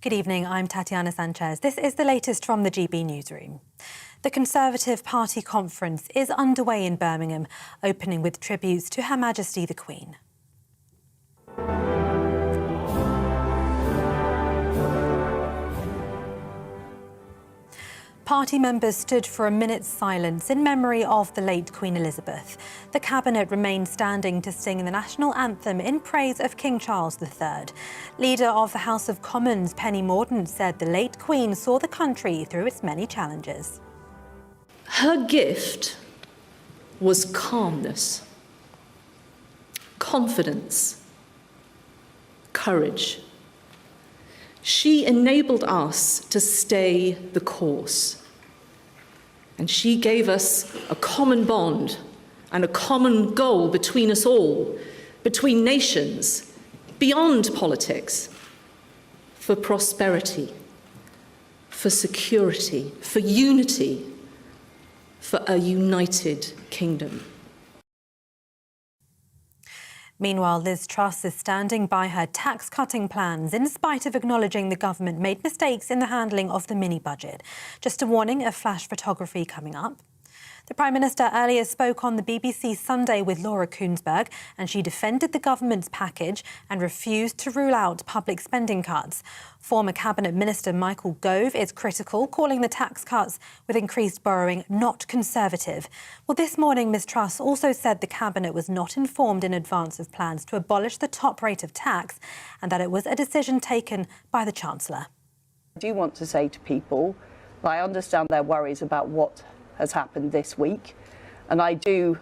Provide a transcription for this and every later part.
Good evening, I'm Tatiana Sanchez. This is the latest from the GB newsroom. The Conservative Party conference is underway in Birmingham, opening with tributes to Her Majesty the Queen. Party members stood for a minute's silence in memory of the late Queen Elizabeth. The cabinet remained standing to sing the national anthem in praise of King Charles III. Leader of the House of Commons, Penny Mordaunt, said the late Queen saw the country through its many challenges. Her gift was calmness, confidence, courage. She enabled us to stay the course. And she gave us a common bond and a common goal between us all, between nations, beyond politics, for prosperity, for security, for unity, for a united kingdom. Meanwhile, Liz Truss is standing by her tax-cutting plans in spite of acknowledging the government made mistakes in the handling of the mini-budget. Just a warning of flash photography coming up. The Prime Minister earlier spoke on the BBC Sunday with Laura Kuenssberg, and she defended the government's package and refused to rule out public spending cuts. Former Cabinet Minister Michael Gove is critical, calling the tax cuts with increased borrowing not conservative. Well, this morning, Ms Truss also said the Cabinet was not informed in advance of plans to abolish the top rate of tax and that it was a decision taken by the Chancellor. I do want to say to people, I understand their worries about what has happened this week, and I do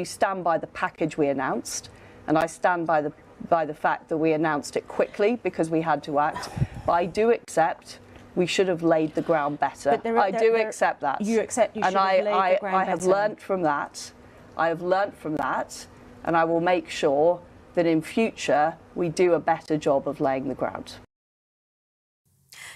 stand by the package we announced, and I stand by the fact that we announced it quickly because we had to act. But I do accept we should have laid the ground better. I do accept that. You accept you should have laid the ground better. I have learnt from that. I have learnt from that, and I will make sure that in future we do a better job of laying the ground.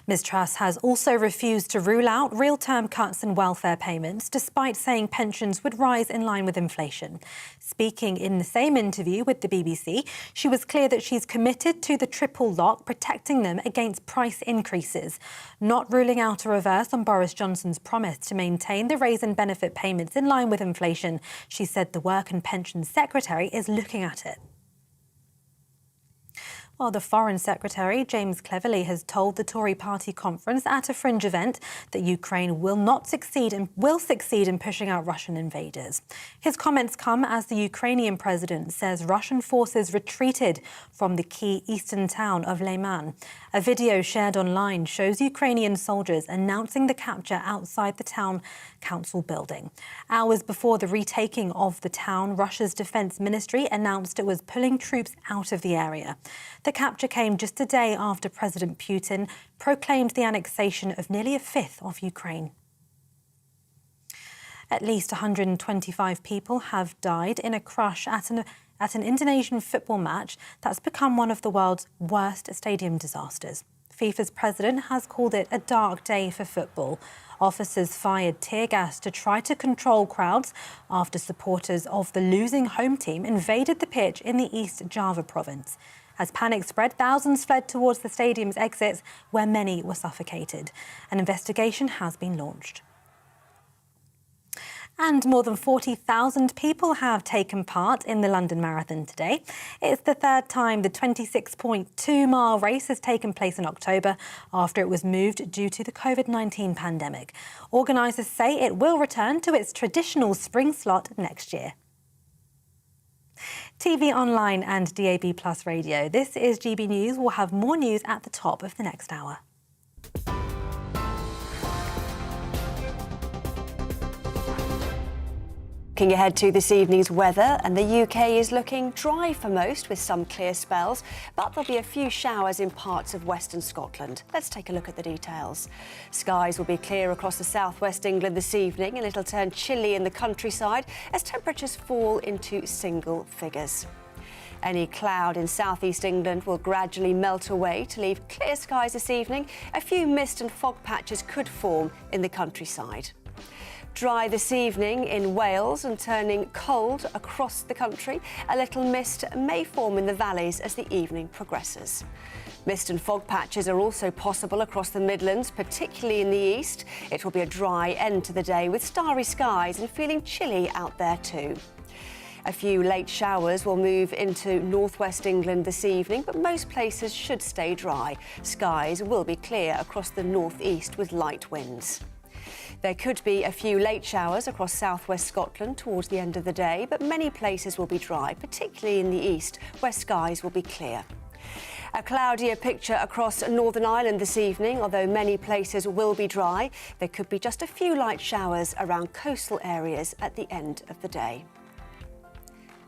Ms Truss has also refused to rule out real-term cuts in welfare payments, despite saying pensions would rise in line with inflation. Speaking in the same interview with the BBC, she was clear that she's committed to the triple lock, protecting them against price increases, not ruling out a reverse on Boris Johnson's promise to maintain the raise in benefit payments in line with inflation. She said the Work and Pensions Secretary is looking at it. While the Foreign Secretary, James Cleverly, has told the Tory party conference at a fringe event that Ukraine will succeed in pushing out Russian invaders. His comments come as the Ukrainian president says Russian forces retreated from the key eastern town of Lyman. A video shared online shows Ukrainian soldiers announcing the capture outside the town council building. Hours before the retaking of the town, Russia's defense ministry announced it was pulling troops out of the area. The capture came just a day after President Putin proclaimed the annexation of nearly a fifth of Ukraine. At least 125 people have died in a crash at an Indonesian football match that's become one of the world's worst stadium disasters. FIFA's president has called it a dark day for football. Officers fired tear gas to try to control crowds after supporters of the losing home team invaded the pitch in the East Java province. As panic spread, thousands fled towards the stadium's exits, where many were suffocated. An investigation has been launched. And more than 40,000 people have taken part in the London Marathon today. It's the third time the 26.2-mile race has taken place in October after it was moved due to the COVID-19 pandemic. Organisers say it will return to its traditional spring slot next year. TV online and DAB+ radio. This is GB News. We'll have more news at the top of the next hour. Looking ahead to this evening's weather, and the UK is looking dry for most with some clear spells, but there'll be a few showers in parts of western Scotland. Let's take a look at the details. Skies will be clear across the southwest England this evening, and it'll turn chilly in the countryside as temperatures fall into single figures. Any cloud in southeast England will gradually melt away to leave clear skies this evening. A few mist and fog patches could form in the countryside. Dry this evening in Wales and turning cold across the country. A little mist may form in the valleys as the evening progresses. Mist and fog patches are also possible across the Midlands, particularly in the east. It will be a dry end to the day with starry skies and feeling chilly out there too. A few late showers will move into northwest England this evening, but most places should stay dry. Skies will be clear across the northeast with light winds. There could be a few late showers across southwest Scotland towards the end of the day, but many places will be dry, particularly in the east, where skies will be clear. A cloudier picture across Northern Ireland this evening, although many places will be dry. There could be just a few light showers around coastal areas at the end of the day.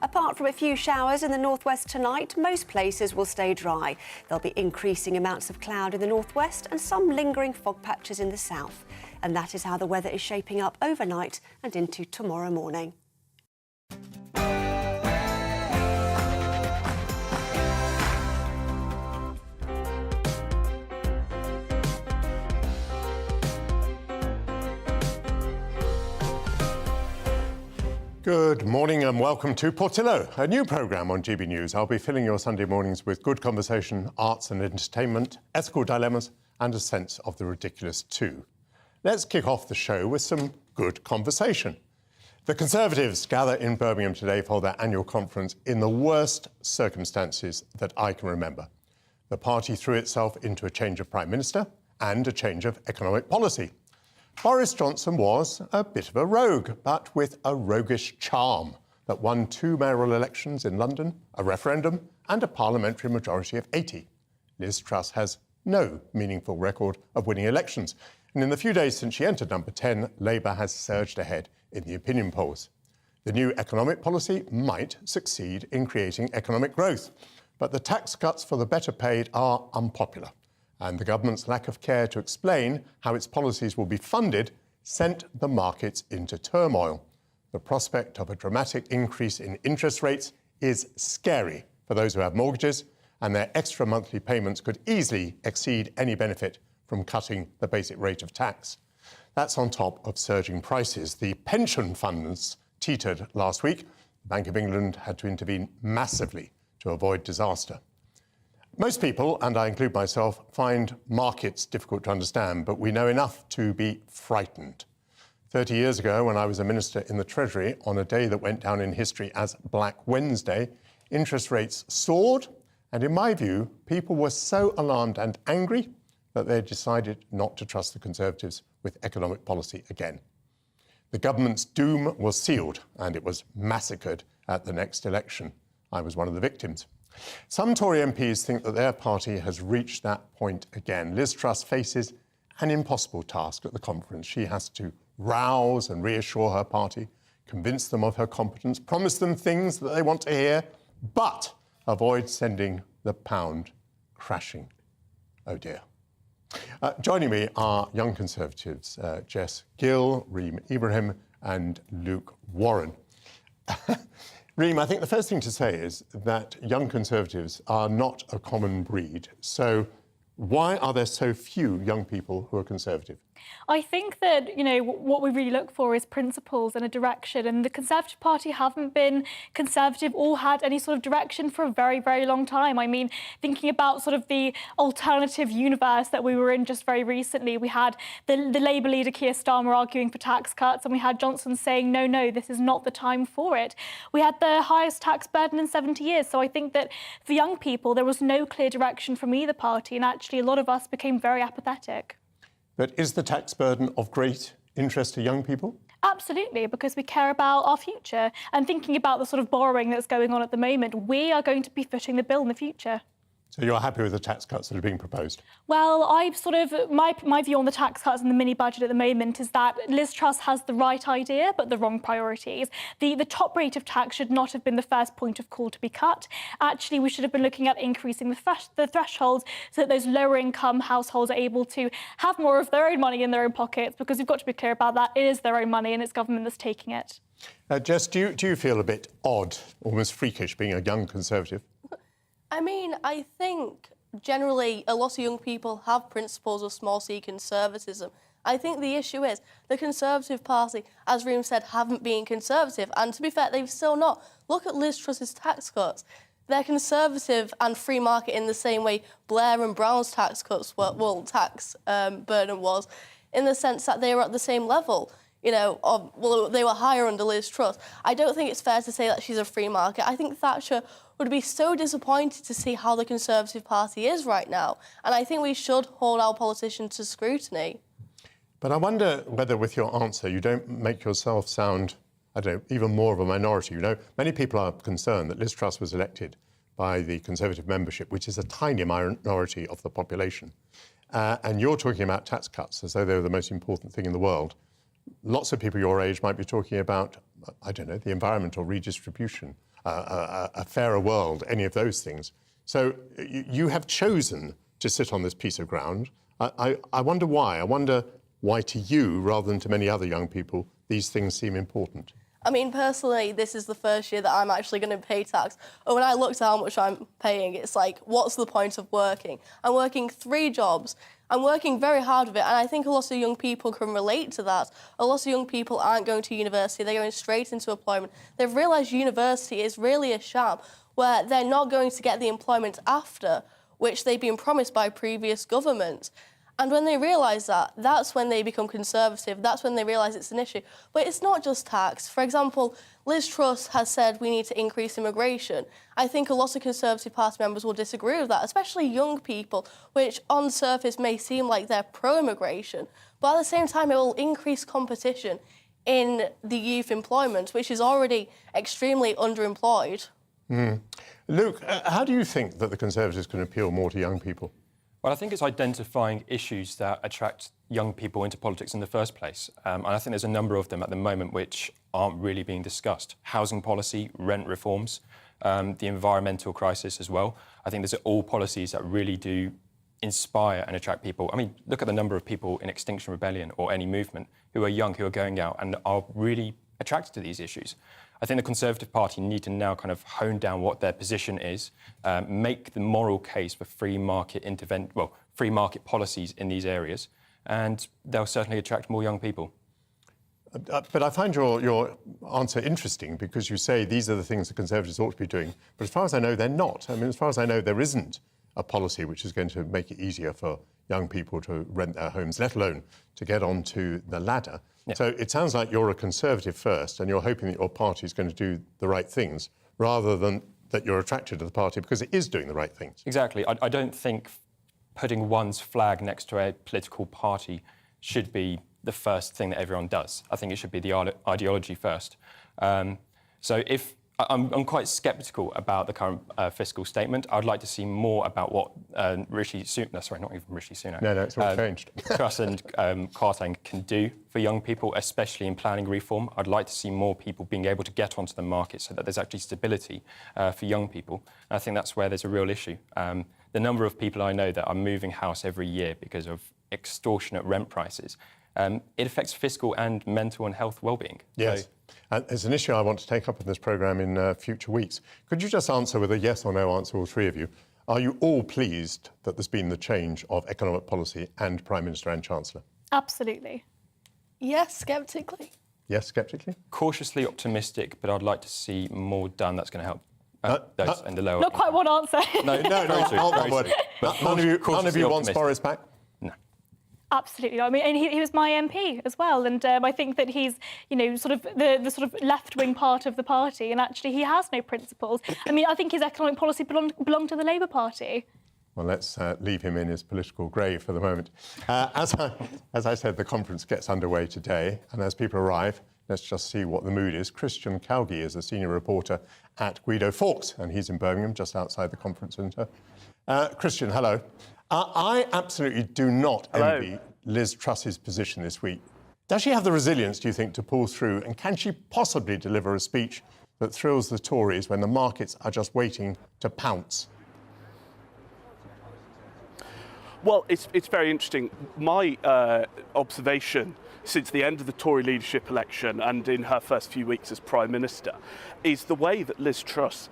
Apart from a few showers in the northwest tonight, most places will stay dry. There'll be increasing amounts of cloud in the northwest and some lingering fog patches in the south. And that is how the weather is shaping up overnight and into tomorrow morning. Good morning and welcome to Portillo, a new programme on GBNews. I'll be filling your Sunday mornings with good conversation, arts and entertainment, ethical dilemmas and a sense of the ridiculous too. Let's kick off the show with some good conversation. The Conservatives gather in Birmingham today for their annual conference in the worst circumstances that I can remember. The party threw itself into a change of Prime Minister and a change of economic policy. Boris Johnson was a bit of a rogue, but with a roguish charm that won 2 mayoral elections in London, a referendum and a parliamentary majority of 80. Liz Truss has no meaningful record of winning elections, and in the few days since she entered number 10, Labour has surged ahead in the opinion polls. The new economic policy might succeed in creating economic growth, but the tax cuts for the better paid are unpopular. And the government's lack of care to explain how its policies will be funded sent the markets into turmoil. The prospect of a dramatic increase in interest rates is scary for those who have mortgages, and their extra monthly payments could easily exceed any benefit from cutting the basic rate of tax. That's on top of surging prices. The pension funds teetered last week. The Bank of England had to intervene massively to avoid disaster. Most people, and I include myself, find markets difficult to understand, but we know enough to be frightened. 30 years ago, when I was a minister in the Treasury, on a day that went down in history as Black Wednesday, interest rates soared, and in my view, people were so alarmed and angry that they decided not to trust the Conservatives with economic policy again. The government's doom was sealed, and it was massacred at the next election. I was one of the victims. Some Tory MPs think that their party has reached that point again. Liz Truss faces an impossible task at the conference. She has to rouse and reassure her party, convince them of her competence, promise them things that they want to hear, but avoid sending the pound crashing. Oh dear. Joining me are young Conservatives, Jess Gill, Reem Ibrahim and Luke Warren. Reem, I think the first thing to say is that young Conservatives are not a common breed. So why are there so few young people who are Conservative? I think that, what we really look for is principles and a direction. And the Conservative Party haven't been Conservative or had any sort of direction for a very, very long time. I mean, thinking about sort of the alternative universe that we were in just very recently, we had the Labour leader Keir Starmer arguing for tax cuts, and we had Johnson saying, no, this is not the time for it. We had the highest tax burden in 70 years. So I think that for young people, there was no clear direction from either party. And actually, a lot of us became very apathetic. But is the tax burden of great interest to young people? Absolutely, because we care about our future. And thinking about the sort of borrowing that's going on at the moment, we are going to be footing the bill in the future. So you're happy with the tax cuts that are being proposed? Well, my view on the tax cuts and the mini budget at the moment is that Liz Truss has the right idea, but the wrong priorities. The top rate of tax should not have been the first point of call to be cut. Actually, we should have been looking at increasing the thresholds so that those lower income households are able to have more of their own money in their own pockets, because we've got to be clear about that. It is their own money and it's government that's taking it. Jess, do you feel a bit odd, almost freakish, being a young Conservative? I mean, I think generally a lot of young people have principles of small c conservatism. I think the issue is the Conservative Party, as Reem said, haven't been Conservative. And to be fair, they've still not. Look at Liz Truss's tax cuts. They're Conservative and free market in the same way Blair and Brown's tax cuts were, well, tax burden was, in the sense that they were at the same level. You know, well, they were higher under Liz Truss. I don't think it's fair to say that she's a free market. I think Thatcher would be so disappointed to see how the Conservative Party is right now. And I think we should hold our politicians to scrutiny. But I wonder whether with your answer you don't make yourself sound, I don't know, even more of a minority. You know, many people are concerned that Liz Truss was elected by the Conservative membership, which is a tiny minority of the population. And you're talking about tax cuts as though they were the most important thing in the world. Lots of people your age might be talking about, I don't know, the environmental redistribution, a fairer world, any of those things. So you have chosen to sit on this piece of ground. I wonder why. I wonder why to you, rather than to many other young people, these things seem important. I mean, personally, this is the first year that I'm actually going to pay tax. And when I looked at how much I'm paying, it's like, what's the point of working? I'm working 3 jobs. I'm working very hard with it, and I think a lot of young people can relate to that. A lot of young people aren't going to university, they're going straight into employment. They've realised university is really a sham, where they're not going to get the employment after, which they've been promised by previous governments. And when they realise that, that's when they become Conservative, that's when they realise it's an issue. But it's not just tax. For example, Liz Truss has said we need to increase immigration. I think a lot of Conservative Party members will disagree with that, especially young people, which on surface may seem like they're pro-immigration. But at the same time, it will increase competition in the youth employment, which is already extremely underemployed. Luke, how do you think that the Conservatives can appeal more to young people? Well, I think it's identifying issues that attract young people into politics in the first place. And I think there's a number of them at the moment which aren't really being discussed. Housing policy, rent reforms, the environmental crisis as well. I think these are all policies that really do inspire and attract people. I mean, look at the number of people in Extinction Rebellion or any movement who are young, who are going out and are really attracted to these issues. I think the Conservative Party need to now kind of hone down what their position is, make the moral case for free market policies in these areas, and they'll certainly attract more young people. But I find your answer interesting because you say these are the things the Conservatives ought to be doing. But as far as I know, they're not. I mean, as far as I know, there isn't a policy which is going to make it easier for young people to rent their homes, let alone to get onto the ladder. Yeah. So it sounds like you're a Conservative first and you're hoping that your party is going to do the right things rather than that you're attracted to the party because it is doing the right things. Exactly. I don't think putting one's flag next to a political party should be the first thing that everyone does. I think it should be the ideology first. So if I'm quite sceptical about the current fiscal statement. I'd like to see more about what Rishi Sunak, sorry, not even Rishi Sunak. No, it's all changed. Truss and Kwarteng can do for young people, especially in planning reform. I'd like to see more people being able to get onto the market so that there's actually stability for young people. And I think that's where there's a real issue. The number of people I know that are moving house every year because of extortionate rent prices, it affects physical and mental and health well-being. Yes. So, it's an issue I want to take up in this programme in future weeks. Could you just answer with a yes or no answer, all three of you? Are you all pleased that there's been the change of economic policy and Prime Minister and Chancellor? Absolutely. Yes, sceptically. Yes, sceptically? Cautiously optimistic, but I'd like to see more done that's going to help those in the lower... Not quite one answer. No, not one. None of you wants Boris back? Absolutely. I mean, and he was my MP as well, and I think that he's, sort of the sort of left-wing part of the party, and actually he has no principles. I mean, I think his economic policy belonged to the Labour Party. Well, let's leave him in his political grave for the moment. As I said, the conference gets underway today, and as people arrive, let's just see what the mood is. Christian Calgi is a senior reporter at Guido Fawkes, and he's in Birmingham, just outside the conference centre. Christian, hello. I absolutely do not envy Liz Truss's position this week. Does she have the resilience, do you think, to pull through? And can she possibly deliver a speech that thrills the Tories when the markets are just waiting to pounce? Well, it's very interesting. My observation since the end of the Tory leadership election and in her first few weeks as Prime Minister is the way that Liz Truss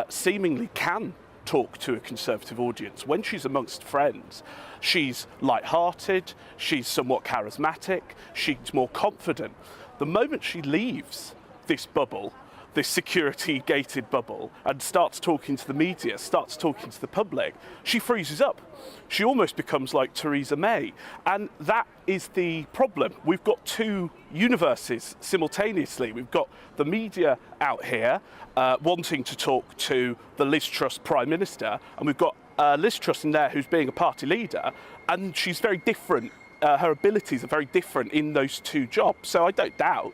seemingly can talk to a Conservative audience. When she's amongst friends, she's light-hearted, she's somewhat charismatic, she's more confident. The moment she leaves this bubble, this security-gated bubble, and starts talking to the media, starts talking to the public, she freezes up. She almost becomes like Theresa May. And that is the problem. We've got two universes simultaneously. We've got the media out here wanting to talk to the Liz Truss Prime Minister, and we've got Liz Truss in there who's being a party leader, and she's very different. Her abilities are very different in those two jobs. So I don't doubt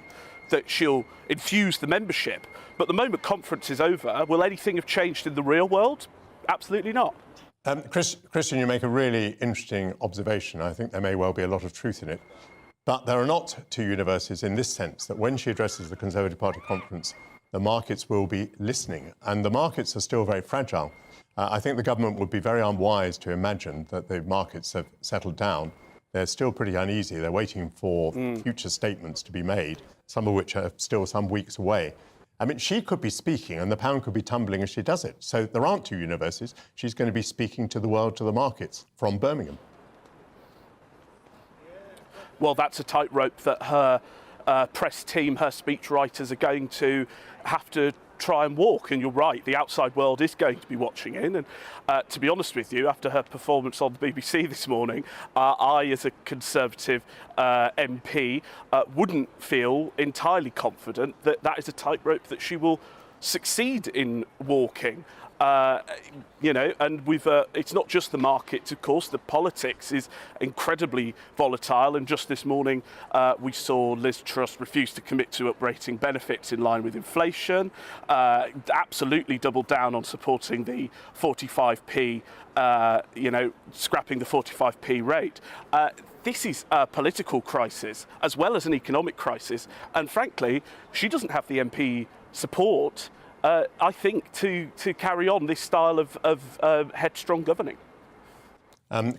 that she'll infuse the membership. But the moment conference is over, will anything have changed in the real world? Absolutely not. Christian, you make a really interesting observation. I think there may well be a lot of truth in it. But there are not two universes in this sense, that when she addresses the Conservative Party conference, the markets will be listening. And the markets are still very fragile. I think the government would be very unwise to imagine that the markets have settled down. They're still pretty uneasy. They're waiting for future statements to be made, some of which are still some weeks away. I mean, she could be speaking and the pound could be tumbling as she does it. So there aren't two universes. She's going to be speaking to the world, to the markets, from Birmingham. Well, that's a tightrope that her press team, her speechwriters are going to have to try and walk. And you're right, the outside world is going to be watching in. And to be honest with you, after her performance on the BBC this morning, I, as a Conservative MP, wouldn't feel entirely confident that that is a tightrope that she will succeed in walking. You know, and it's not just the markets, of course. The politics is incredibly volatile. And just this morning, we saw Liz Truss refuse to commit to uprating benefits in line with inflation, absolutely doubled down on supporting the 45p, you know, scrapping the 45p rate. This is a political crisis as well as an economic crisis. And frankly, she doesn't have the MP support, I think, to carry on this style of headstrong governing.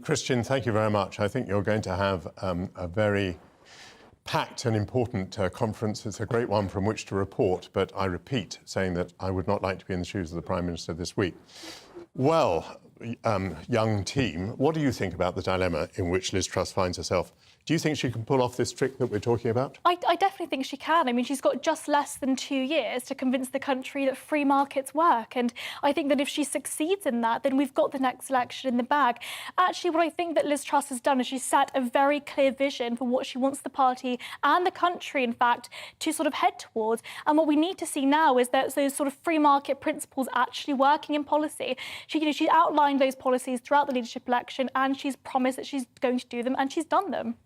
Christian, thank you very much. I think you're going to have a very packed and important conference. It's a great one from which to report, but I repeat, saying that I would not like to be in the shoes of the Prime Minister this week. Well, young team, what do you think about the dilemma in which Liz Truss finds herself? Do you think she can pull off this trick that we're talking about? I definitely think she can. I mean, she's got just less than 2 years to convince the country that free markets work. And I think that if she succeeds in that, then we've got the next election in the bag. Actually, what I think that Liz Truss has done is she's set a very clear vision for what she wants the party and the country, in fact, to sort of head towards. And what we need to see now is that those sort of free market principles actually working in policy. She outlined those policies throughout the leadership election, and she's promised that she's going to do them, and she's done them.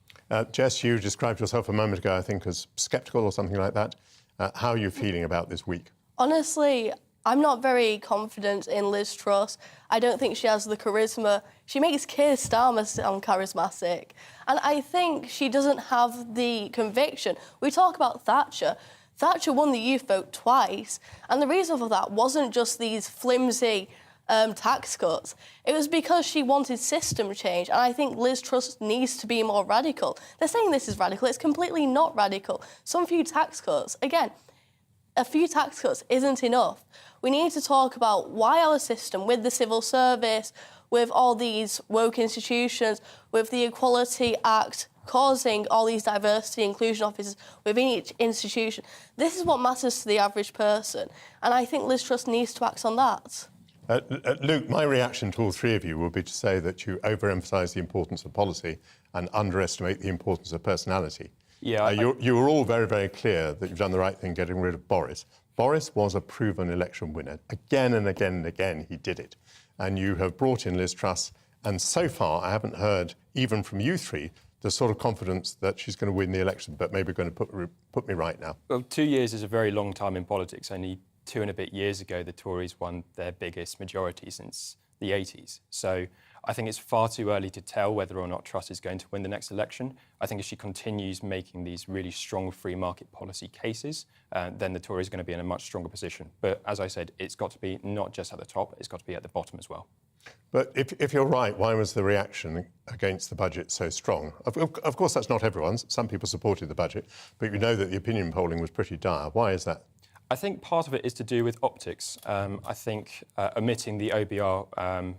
Jess, you described yourself a moment ago, I think, as sceptical or something like that. How are you feeling about this week? Honestly, I'm not very confident in Liz Truss. I don't think she has the charisma. She makes Keir Starmer sound charismatic. And I think she doesn't have the conviction. We talk about Thatcher. Thatcher won the youth vote twice. And the reason for that wasn't just these flimsy tax cuts. It was because she wanted system change, and I think Liz Truss needs to be more radical. They're saying this is radical. It's completely not radical. Some few tax cuts, again, a few tax cuts isn't enough. We need to talk about why our system, with the civil service, with all these woke institutions, with the Equality Act, causing all these diversity inclusion officers within each institution. This is what matters to the average person, and I think Liz Truss needs to act on that. Luke, my reaction to all three of you will be to say that you overemphasise the importance of policy and underestimate the importance of personality. Yeah, you were all very, very clear that you've done the right thing getting rid of Boris. Boris was a proven election winner. Again and again and again, he did it. And you have brought in Liz Truss, and so far I haven't heard, even from you three, the sort of confidence that she's going to win the election, but maybe going to put me right now. Well, 2 years is a very long time in politics. Only 2 and a bit years ago, the Tories won their biggest majority since the 80s. So I think it's far too early to tell whether or not Truss is going to win the next election. I think if she continues making these really strong free market policy cases, then the Tories are going to be in a much stronger position. But as I said, it's got to be not just at the top, it's got to be at the bottom as well. But if you're right, why was the reaction against the budget so strong? Of course, that's not everyone's. Some people supported the budget, but you know that the opinion polling was pretty dire. Why is that? I think part of it is to do with optics. I think omitting the OBR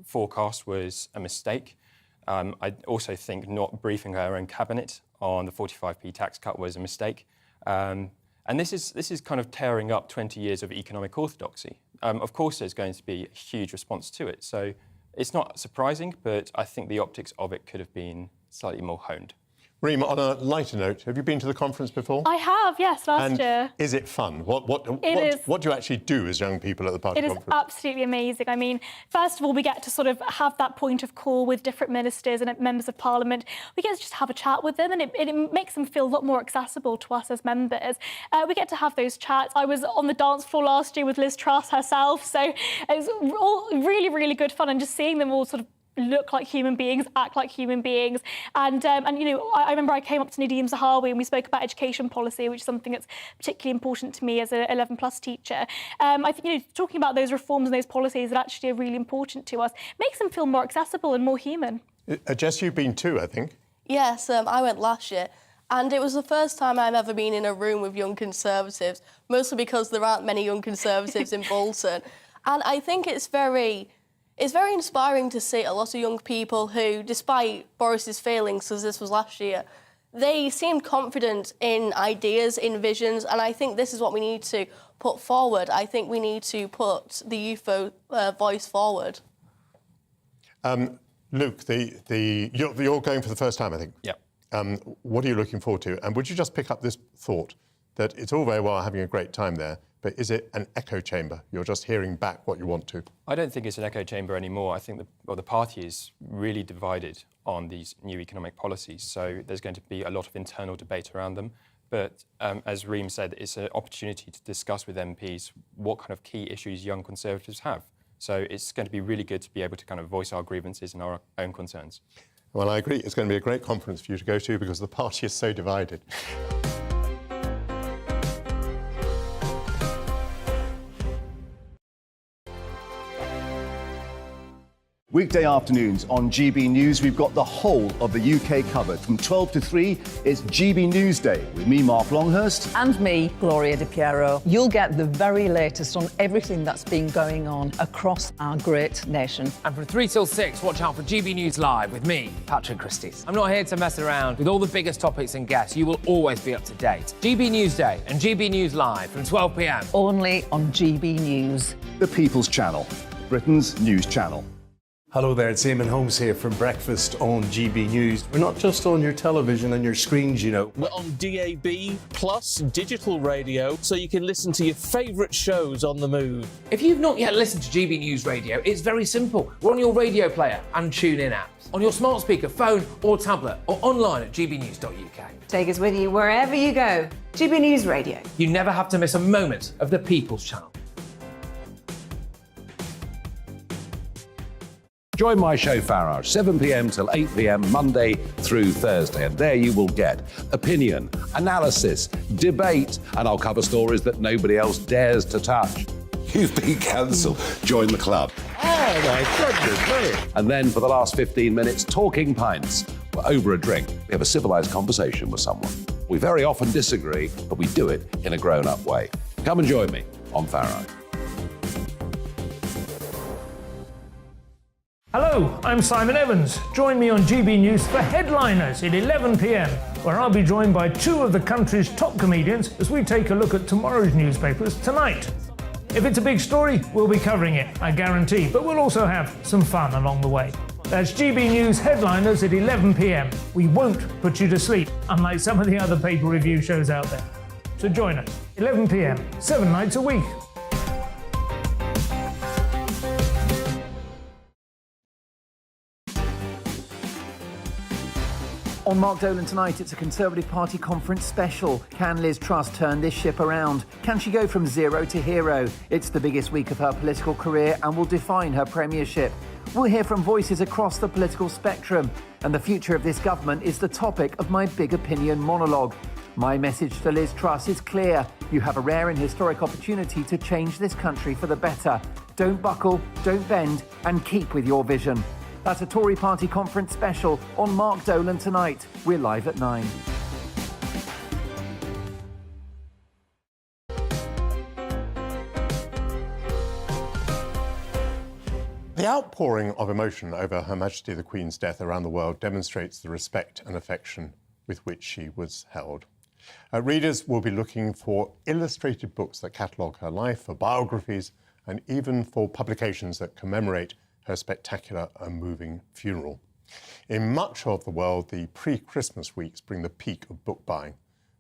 forecast was a mistake. I also think not briefing her own cabinet on the 45p tax cut was a mistake. And this is kind of tearing up 20 years of economic orthodoxy. Of course, there's going to be a huge response to it. So it's not surprising, but I think the optics of it could have been slightly more honed. Reem, on a lighter note, have you been to the conference before? I have, yes, last year. Is it fun? What do you actually do as young people at the party conference? It is absolutely amazing. I mean, first of all, we get to sort of have that point of call with different ministers and members of parliament. We get to just have a chat with them, and it makes them feel a lot more accessible to us as members. We get to have those chats. I was on the dance floor last year with Liz Truss herself, so it was all really, really good fun, and just seeing them all sort of look like human beings, act like human beings. And you know, I remember I came up to Nadeem Zahawi and we spoke about education policy, which is something that's particularly important to me as an 11 plus teacher. I think, you know, talking about those reforms and those policies that actually are really important to us makes them feel more accessible and more human. Jess, you've been too, I think. Yes, I went last year. And it was the first time I've ever been in a room with young Conservatives, mostly because there aren't many young Conservatives in Bolton. And I think it's very inspiring to see a lot of young people who, despite Boris's failings, because this was last year, they seemed confident in ideas, in visions, and I think this is what we need to put forward. I think we need to put the youth voice forward. Luke, you're going for the first time, I think. Yeah. What are you looking forward to? And would you just pick up this thought that it's all very well having a great time there, but is it an echo chamber? You're just hearing back what you want to. I don't think it's an echo chamber anymore. I think the party is really divided on these new economic policies, so there's going to be a lot of internal debate around them. But as Reem said, it's an opportunity to discuss with MPs what kind of key issues young Conservatives have. So it's going to be really good to be able to kind of voice our grievances and our own concerns. Well, I agree. It's going to be a great conference for you to go to because the party is so divided. Weekday afternoons on GB News, we've got the whole of the UK covered. From 12 to 3, it's GB News Day with me, Mark Longhurst. And me, Gloria Di Piero. You'll get the very latest on everything that's been going on across our great nation. And from 3 till 6, watch out for GB News Live with me, Patrick Christys. I'm not here to mess around. With all the biggest topics and guests, you will always be up to date. GB News Day and GB News Live from 12 p.m. Only on GB News. The People's Channel, Britain's news channel. Hello there, it's Eamon Holmes here from Breakfast on GB News. We're not just on your television and your screens, you know. We're on DAB plus digital radio, so you can listen to your favourite shows on the move. If you've not yet listened to GB News Radio, it's very simple. We're on your radio player and TuneIn apps, on your smart speaker, phone or tablet, or online at gbnews.uk. Take us with you wherever you go. GB News Radio. You never have to miss a moment of the People's Channel. Join my show Farage, 7 p.m. till 8 p.m. Monday through Thursday. And there you will get opinion, analysis, debate, and I'll cover stories that nobody else dares to touch. You've been cancelled. Join the club. Oh, my goodness, brilliant. And then for the last 15 minutes, talking pints. We're over a drink. We have a civilised conversation with someone. We very often disagree, but we do it in a grown-up way. Come and join me on Farage. Hello, I'm Simon Evans. Join me on GB News for Headliners at 11 p.m, where I'll be joined by two of the country's top comedians as we take a look at tomorrow's newspapers tonight. If it's a big story, we'll be covering it, I guarantee, but we'll also have some fun along the way. That's GB News Headliners at 11 p.m. We won't put you to sleep, unlike some of the other paper review shows out there. So join us, 11 p.m, 7 nights a week. On Mark Dolan tonight, it's a Conservative Party conference special. Can Liz Truss turn this ship around? Can she go from zero to hero? It's the biggest week of her political career and will define her premiership. We'll hear from voices across the political spectrum, and the future of this government is the topic of my Big Opinion monologue. My message to Liz Truss is clear. You have a rare and historic opportunity to change this country for the better. Don't buckle, don't bend, and keep with your vision. That's a Tory Party conference special on Mark Dolan tonight. We're live at 9. The outpouring of emotion over Her Majesty the Queen's death around the world demonstrates the respect and affection with which she was held. Readers will be looking for illustrated books that catalogue her life, for biographies, and even for publications that commemorate her spectacular and moving funeral. In much of the world, the pre-Christmas weeks bring the peak of book buying.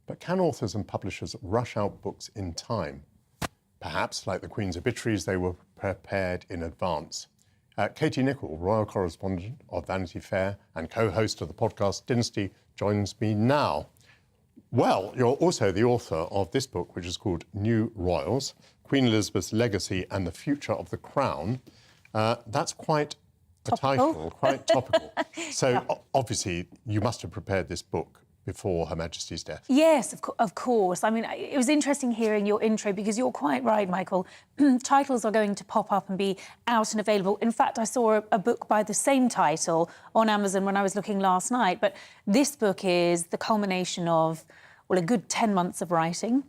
But can authors and publishers rush out books in time? Perhaps, like the Queen's obituaries, they were prepared in advance. Katie Nicholl, royal correspondent of Vanity Fair and co-host of the podcast Dynasty, joins me now. Well, you're also the author of this book, which is called New Royals, Queen Elizabeth's Legacy and the Future of the Crown. That's quite a title, quite topical. So obviously you must have prepared this book before Her Majesty's death. Yes, of course. I mean, it was interesting hearing your intro because you're quite right, Michael. Titles are going to pop up and be out and available. In fact, I saw a book by the same title on Amazon when I was looking last night. But this book is the culmination of, well, a good 10 months of writing.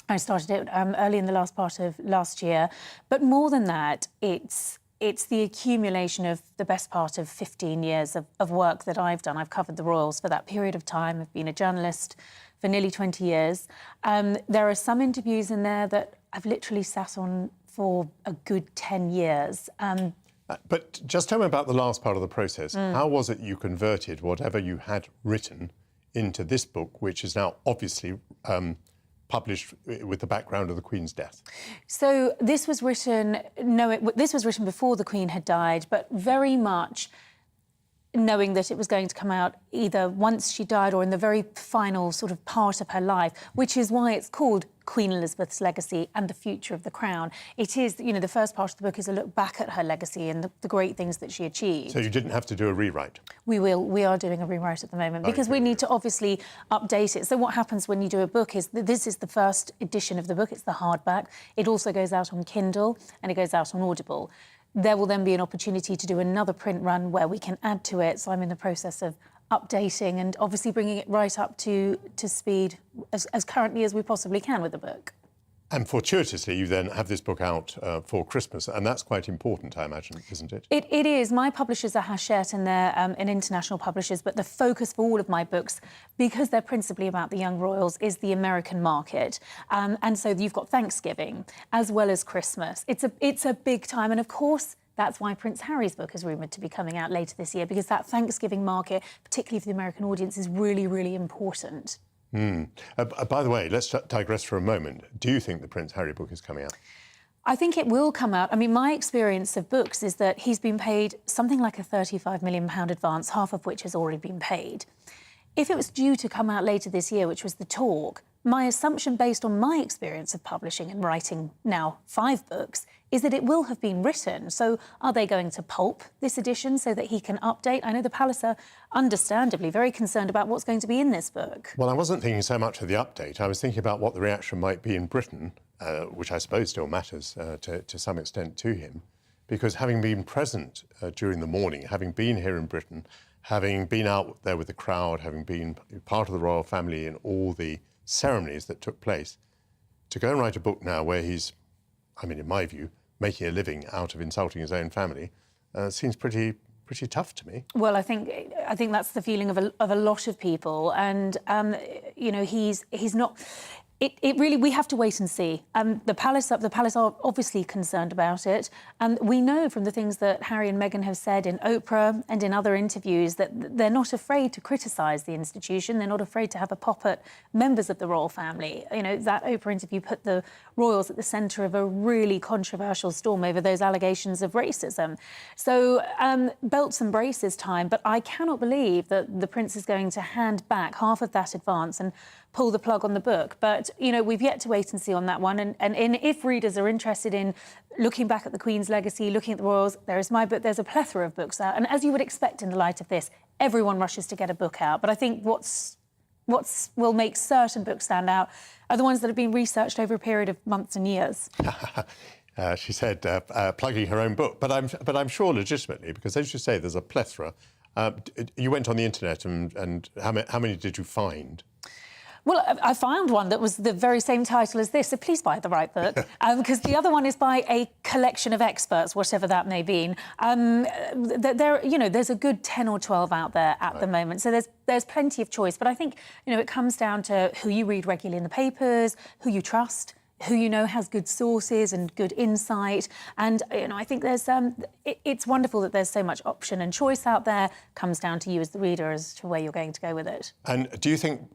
I started it early in the last part of last year. But more than that, it's the accumulation of the best part of 15 years of work that I've done. I've covered the royals for that period of time. I've been a journalist for nearly 20 years. There are some interviews in there that I've literally sat on for a good 10 years. But just tell me about the last part of the process. How was it you converted whatever you had written into this book, which is now obviously published with the background of the Queen's death? So this was written, this was written before the Queen had died, but very much knowing that it was going to come out either once she died or in the very final sort of part of her life, which is why it's called Queen Elizabeth's Legacy and the Future of the Crown. It is, you know, the first part of the book is a look back at her legacy and the great things that she achieved. So you didn't have to do a rewrite? We are doing a rewrite at the moment because we need to obviously update it. So what happens when you do a book is this is the first edition of the book, it's the hardback. It also goes out on Kindle and it goes out on Audible. There will then be an opportunity to do another print run where we can add to it. So I'm in the process of updating and obviously bringing it right up to speed as currently as we possibly can with the book. And fortuitously, you then have this book out for Christmas, and that's quite important, I imagine, isn't it? It is. My publishers are Hachette and they're international publishers, but the focus for all of my books, because they're principally about the young royals, is the American market. And so you've got Thanksgiving as well as Christmas. It's a big time, and of course, that's why Prince Harry's book is rumoured to be coming out later this year, because that Thanksgiving market, particularly for the American audience, is really, really important. By the way, let's digress for a moment. Do you think the Prince Harry book is coming out? I think it will come out. I mean, my experience of books is that he's been paid something like a £35 million advance, half of which has already been paid. If it was due to come out later this year, which was the talk, my assumption based on my experience of publishing and writing now 5 books is that it will have been written. So are they going to pulp this edition so that he can update? I know the Palace are understandably very concerned about what's going to be in this book. Well, I wasn't thinking so much of the update. I was thinking about what the reaction might be in Britain, which I suppose still matters to some extent to him, because having been present during the morning, having been here in Britain, having been out there with the crowd, having been part of the royal family in all the ceremonies that took place, to go and write a book now where he's, I mean, in my view, making a living out of insulting his own family, seems pretty tough to me. Well, I think that's the feeling of a lot of people, and you know, he's not. It really, we have to wait and see. The Palace are obviously concerned about it. And we know from the things that Harry and Meghan have said in Oprah and in other interviews that they're not afraid to criticise the institution. They're not afraid to have a pop at members of the royal family. You know, that Oprah interview put the royals at the centre of a really controversial storm over those allegations of racism. So belts and braces time, but I cannot believe that the Prince is going to hand back half of that advance and pull the plug on the book. But, you know, we've yet to wait and see on that one. And if readers are interested in looking back at the Queen's legacy, looking at the royals, there is my book. There's a plethora of books out. And as you would expect in the light of this, everyone rushes to get a book out. But I think what will make certain books stand out are the ones that have been researched over a period of months and years. She said, plugging her own book. But I'm sure legitimately, because as you say, there's a plethora. You went on the internet and how many did you find? Well, I found one that was the very same title as this, so please buy the right book, because the other one is by a collection of experts, whatever that may be. There's a good 10 or 12 out there at the moment. So there's plenty of choice. But I think, it comes down to who you read regularly in the papers, who you trust, who has good sources and good insight. And, I think there's it's wonderful that there's so much option and choice out there. Comes down to you as the reader as to where you're going to go with it. And do you think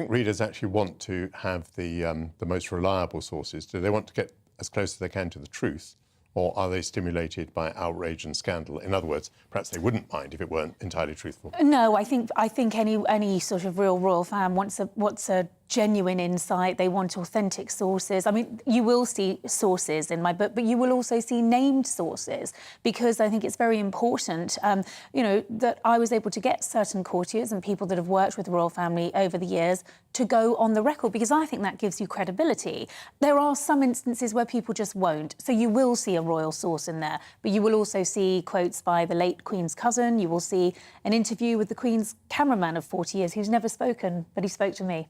readers actually want to have the most reliable sources? Do they want to get as close as they can to the truth? Or are they stimulated by outrage and scandal? In other words, perhaps they wouldn't mind if it weren't entirely truthful. No, I think any sort of real royal fan wants a genuine insight. They want authentic sources. I mean, you will see sources in my book, but you will also see named sources, because I think it's very important, that I was able to get certain courtiers and people that have worked with the royal family over the years to go on the record, because I think that gives you credibility. There are some instances where people just won't. So you will see a royal source in there, but you will also see quotes by the late Queen's cousin. You will see an interview with the Queen's cameraman of 40 years who's never spoken, but he spoke to me.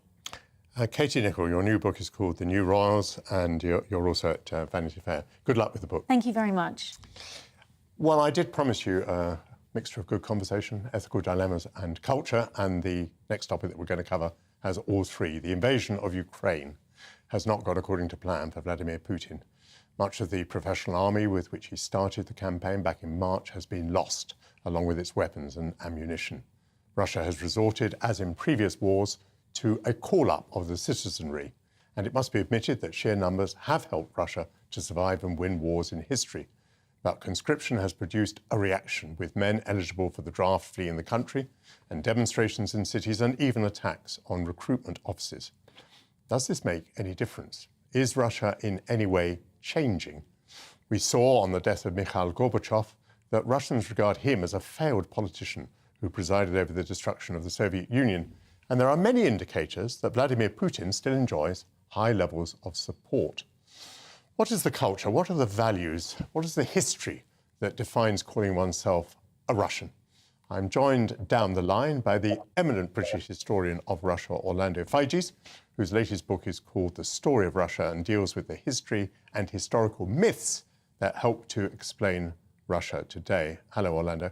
Katie Nicholl, your new book is called The New Royals, and you're also at Vanity Fair. Good luck with the book. Thank you very much. Well, I did promise you a mixture of good conversation, ethical dilemmas and culture, and the next topic that we're going to cover has all three. The invasion of Ukraine has not gone according to plan for Vladimir Putin. Much of the professional army with which he started the campaign back in March has been lost, along with its weapons and ammunition. Russia has resorted, as in previous wars, to a call-up of the citizenry, and it must be admitted that sheer numbers have helped Russia to survive and win wars in history. But conscription has produced a reaction, with men eligible for the draft fleeing the country, and demonstrations in cities, and even attacks on recruitment offices. Does this make any difference? Is Russia in any way changing? We saw on the death of Mikhail Gorbachev that Russians regard him as a failed politician who presided over the destruction of the Soviet Union. And there are many indicators that Vladimir Putin still enjoys high levels of support. What is the culture? What are the values? What is the history that defines calling oneself a Russian? I'm joined down the line by the eminent British historian of Russia, Orlando Figes, whose latest book is called The Story of Russia and deals with the history and historical myths that help to explain Russia today. Hello, Orlando.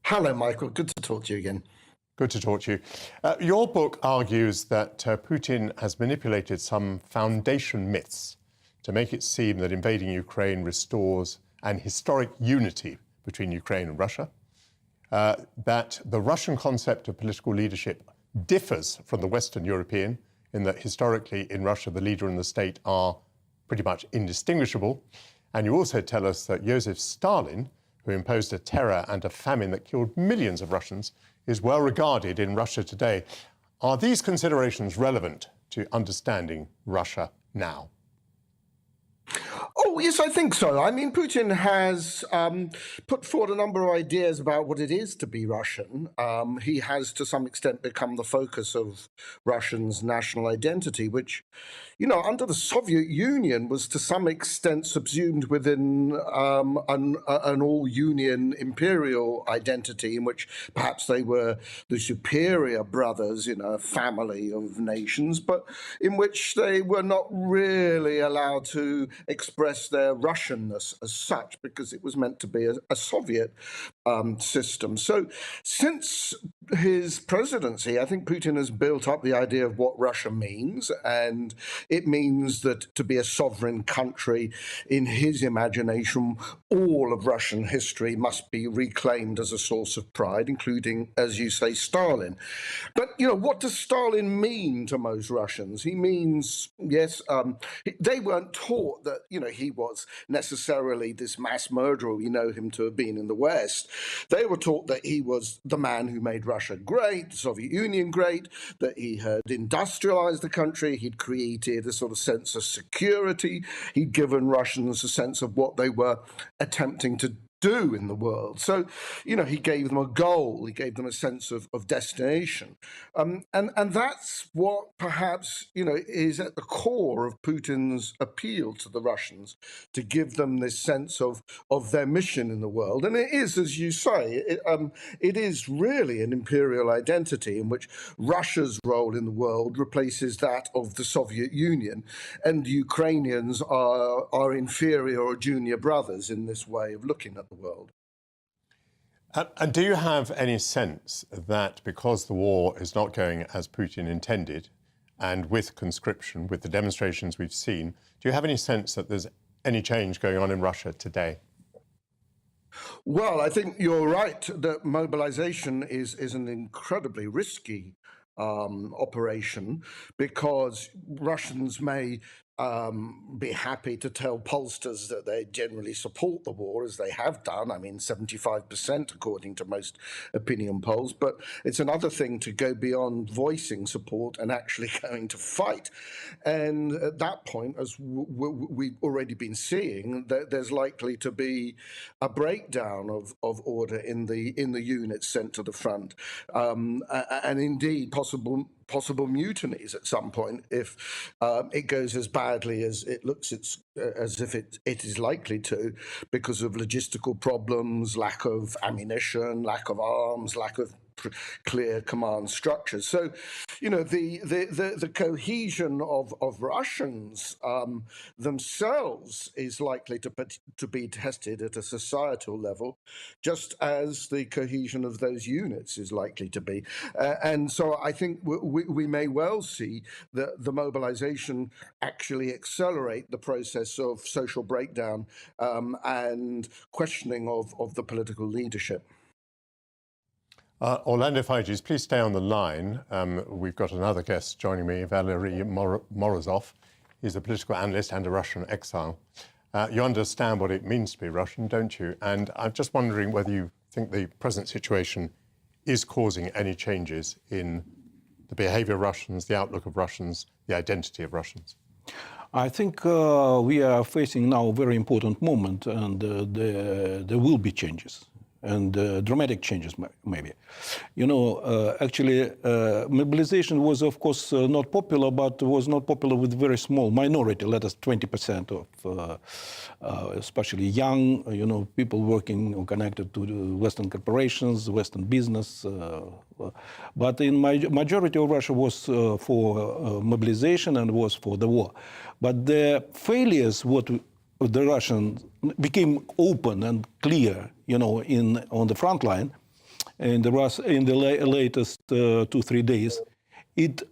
Hello, Michael. Good to talk to you again. Good to talk to you. Your book argues that Putin has manipulated some foundation myths to make it seem that invading Ukraine restores an historic unity between Ukraine and Russia, that the Russian concept of political leadership differs from the Western European, in that historically in Russia the leader and the state are pretty much indistinguishable. And you also tell us that Joseph Stalin, who imposed a terror and a famine that killed millions of Russians, is well regarded in Russia today. Are these considerations relevant to understanding Russia now? Oh, yes, I think so. I mean, Putin has put forward a number of ideas about what it is to be Russian. He has, to some extent, become the focus of Russians' national identity, which, under the Soviet Union was to some extent subsumed within an all-Union imperial identity, in which perhaps they were the superior brothers in a family of nations, but in which they were not really allowed to express their Russianness as such, because it was meant to be a Soviet system. So since his presidency, I think Putin has built up the idea of what Russia means, and it means that to be a sovereign country, in his imagination, all of Russian history must be reclaimed as a source of pride, including, as you say, Stalin. But, what does Stalin mean to most Russians? He means, yes, they weren't taught that, he was necessarily this mass murderer we know him to have been in the West. They were taught that he was the man who made Russia great, the Soviet Union great, that he had industrialized the country, he'd created a sort of sense of security, he'd given Russians a sense of what they were attempting to do in the world. So, you know, he gave them a goal, he gave them a sense of destination. And that's what perhaps, you know, is at the core of Putin's appeal to the Russians, to give them this sense of their mission in the world. And it is, as you say, it is really an imperial identity in which Russia's role in the world replaces that of the Soviet Union, and Ukrainians are inferior or junior brothers in this way of looking at the world. And do you have any sense that because the war is not going as Putin intended, and with conscription, with the demonstrations we've seen, do you have any sense that there's any change going on in Russia today? Well, I think you're right that mobilization is an incredibly risky operation, because Russians may be happy to tell pollsters that they generally support the war, as they have done. I mean, 75% according to most opinion polls. But it's another thing to go beyond voicing support and actually going to fight. And at that point, as we've already been seeing, there's likely to be a breakdown of order in the units sent to the front, and indeed possible mutinies at some point if it goes as badly as it looks as if it is likely to, because of logistical problems, lack of ammunition, lack of arms, lack of clear command structures. So, you know, the cohesion of Russians themselves is likely to be tested at a societal level, just as the cohesion of those units is likely to be. And so I think we may well see the mobilization actually accelerate the process of social breakdown and questioning of the political leadership. Orlando Figes, please stay on the line. We've got another guest joining me, Valery Morozov. He's a political analyst and a Russian exile. You understand what it means to be Russian, don't you? And I'm just wondering whether you think the present situation is causing any changes in the behaviour of Russians, the outlook of Russians, the identity of Russians. I think we are facing now a very important moment, and there will be changes. And dramatic changes, maybe. You know, actually, mobilization was, of course, not popular, but was not popular with very small minority, let us 20% of, especially young, you know, people working or connected to Western corporations, Western business. But in majority of Russia was for mobilization and was for the war. But the failures, what the Russians became open and clear, you know, on the front line, in the latest 2-3 days, it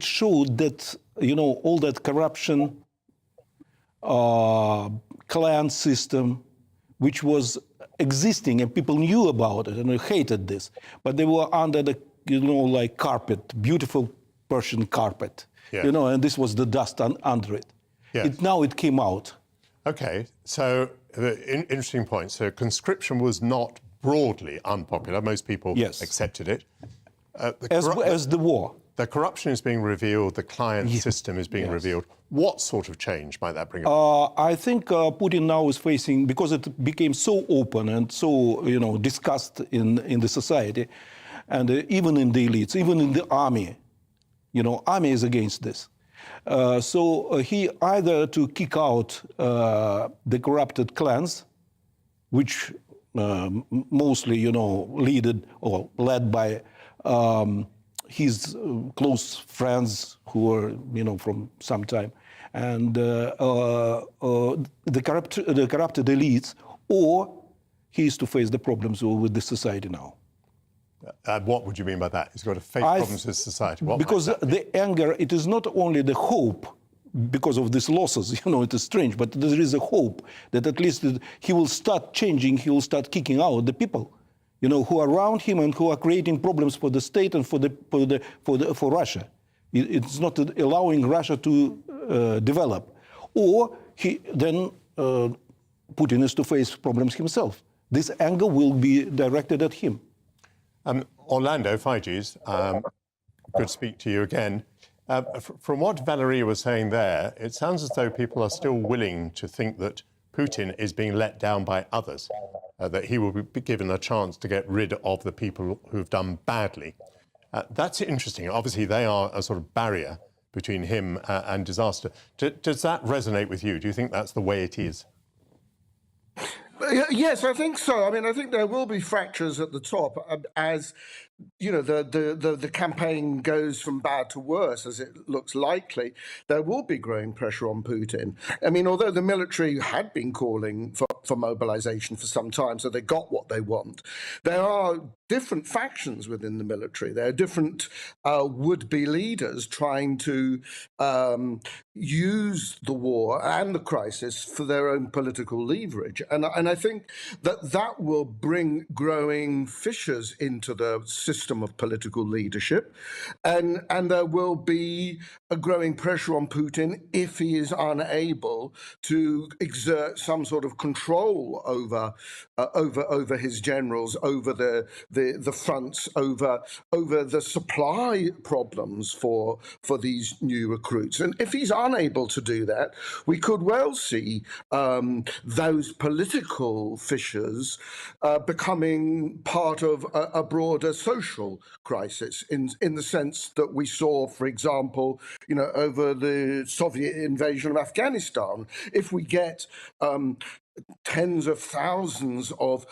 showed that, you know, all that corruption, clan system, which was existing and people knew about it and they hated this, but they were under the, you know, like carpet, beautiful Persian carpet, you know, and this was the dust under it. Yes. Now it came out. Okay, so interesting point. So conscription was not broadly unpopular. Most people accepted it. As the war. The corruption is being revealed, the client system is being revealed. What sort of change might that bring about? I think Putin now is facing, because it became so open and so, you know, discussed in the society, and even in the elites, even in the army. You know, army is against this. So he either to kick out the corrupted clans, which mostly, you know, led by his close friends who were, you know, from some time, and the corrupted elites, or he is to face the problems with the society now. What would you mean by that? He's got to face problems with society. Because the anger, it is not only the hope because of these losses, you know, it is strange, but there is a hope that at least he will start changing, he will start kicking out the people, you know, who are around him and who are creating problems for the state and for Russia. It's not allowing Russia to develop. Or then Putin is to face problems himself. This anger will be directed at him. Orlando Figes, good to speak to you again. From what Valerie was saying there, it sounds as though people are still willing to think that Putin is being let down by others, that he will be given a chance to get rid of the people who've done badly. That's interesting. Obviously, they are a sort of barrier between him and disaster. Does that resonate with you? Do you think that's the way it is? Yes, I think so. I mean, I think there will be fractures at the top as, you know, the campaign goes from bad to worse, as it looks likely. There will be growing pressure on Putin. I mean, although the military had been calling for mobilization for some time, so they got what they want, there are different factions within the military. There are different would-be leaders trying to use the war and the crisis for their own political leverage. And I think that will bring growing fissures into the system of political leadership. And there will be a growing pressure on Putin if he is unable to exert some sort of control over his generals, over the fronts, over the supply problems for these new recruits. And if he's unable to do that, we could well see those political fissures becoming part of a broader social crisis, in the sense that we saw, for example, you know, over the Soviet invasion of Afghanistan. If we get tens of thousands of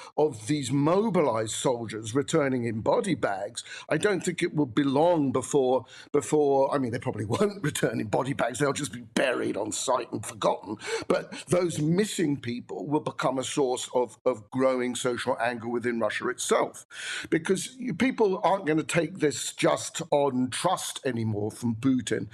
these mobilized soldiers returning in body bags, I don't think it will be long before, I mean, they probably won't return in body bags, they'll just be buried on site and forgotten. But those missing people will become a source of growing social anger within Russia itself. Because people aren't going to take this just on trust anymore from Putin.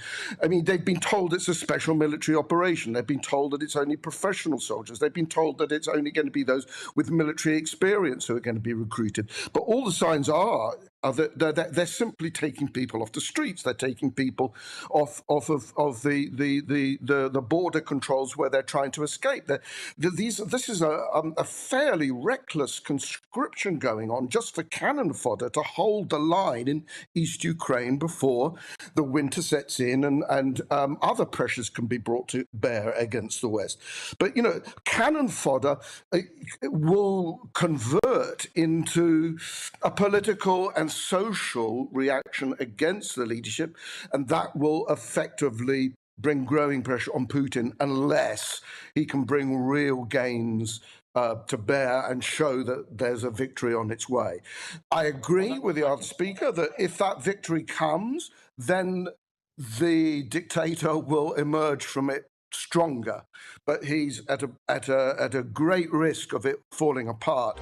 I mean, they've been told it's a special military operation. They've been told that it's only professional soldiers. They've been told that it's only going to be those with military experience who are going to be recruited. But all the signs are that they're simply taking people off the streets. They're taking people off of the border controls where they're trying to escape. This is a fairly reckless conscription going on just for cannon fodder to hold the line in East Ukraine before the winter sets in and other pressures can be brought to bear against the West. But, you know, cannon fodder will convert into a political and social reaction against the leadership, and that will effectively bring growing pressure on Putin unless he can bring real gains to bear and show that there's a victory on its way. I agree with the other speaker that if that victory comes, then the dictator will emerge from it stronger, but he's at a great risk of it falling apart.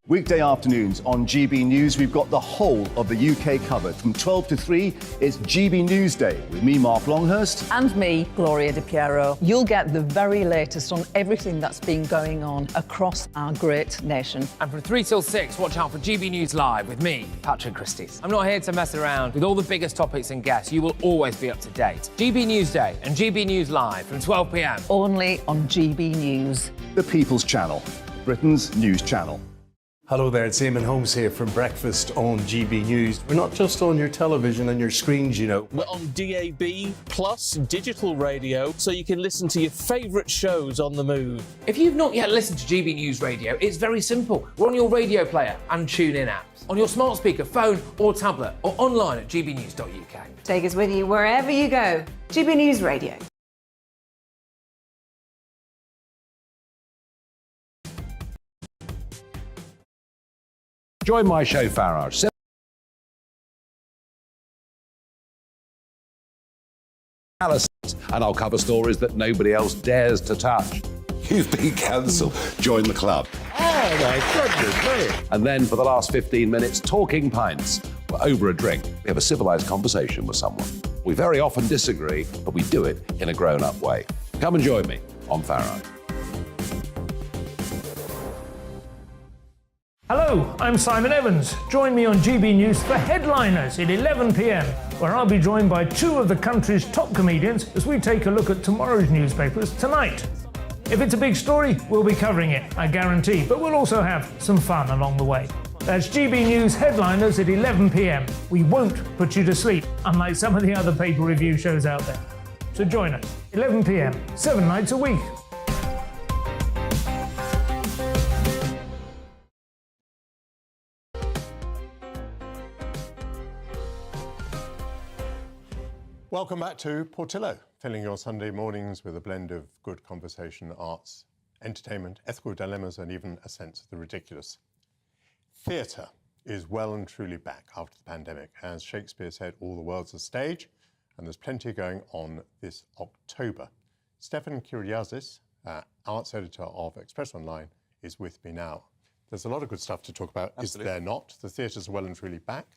Weekday afternoons on GB News, we've got the whole of the UK covered. From 12 to 3, it's GB News Day with me, Mark Longhurst. And me, Gloria Di Piero. You'll get the very latest on everything that's been going on across our great nation. And from 3 till 6, watch out for GB News Live with me, Patrick Christie. I'm not here to mess around. With all the biggest topics and guests, you will always be up to date. GB News Day and GB News Live from 12 p.m. Only on GB News. The People's Channel, Britain's news channel. Hello there, it's Eamon Holmes here from Breakfast on GB News. We're not just on your television and your screens, you know. We're on DAB plus digital radio, so you can listen to your favourite shows on the move. If you've not yet listened to GB News Radio, it's very simple. We're on your radio player and TuneIn apps, on your smart speaker, phone or tablet, or online at gbnews.uk. Take us with you wherever you go. GB News Radio. Join my show, Farage. And I'll cover stories that nobody else dares to touch. You've been cancelled. Join the club. Oh my goodness me. And then for the last 15 minutes, talking pints. We're over a drink. We have a civilised conversation with someone. We very often disagree, but we do it in a grown-up way. Come and join me on Farage. Hello, I'm Simon Evans. Join me on GB News for Headliners at 11 p.m, where I'll be joined by two of the country's top comedians as we take a look at tomorrow's newspapers tonight. If it's a big story, we'll be covering it, I guarantee, but we'll also have some fun along the way. That's GB News headliners at 11 p.m. We won't put you to sleep, unlike some of the other paper review shows out there. So join us, 11 p.m, 7 nights a week. Welcome back to Portillo, filling your Sunday mornings with a blend of good conversation, arts, entertainment, ethical dilemmas, and even a sense of the ridiculous. Theatre is well and truly back after the pandemic. As Shakespeare said, all the world's a stage, and there's plenty going on this October. Stefan Kyriazis, arts editor of Express Online, is with me now. There's a lot of good stuff to talk about, Absolutely. Is there not? The theatres are well and truly back.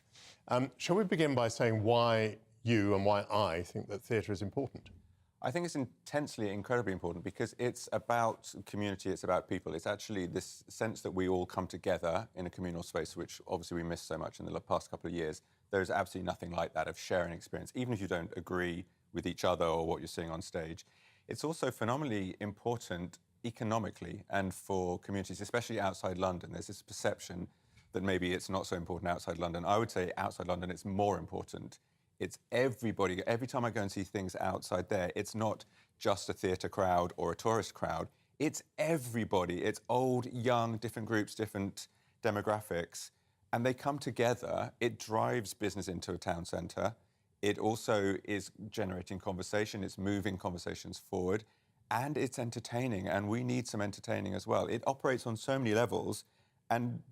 Shall we begin by saying why you and why I think that theatre is important? I think it's intensely, incredibly important because it's about community, it's about people. It's actually this sense that we all come together in a communal space, which obviously we missed so much in the past couple of years. There's absolutely nothing like that of sharing experience, even if you don't agree with each other or what you're seeing on stage. It's also phenomenally important economically and for communities, especially outside London. There's this perception that maybe it's not so important outside London. I would say outside London, it's more important. It's everybody. Every time I go and see things outside there, it's not just a theatre crowd or a tourist crowd. It's everybody. It's old, young, different groups, different demographics. And they come together. It drives business into a town centre. It also is generating conversation. It's moving conversations forward. And it's entertaining. And we need some entertaining as well. It operates on so many levels. And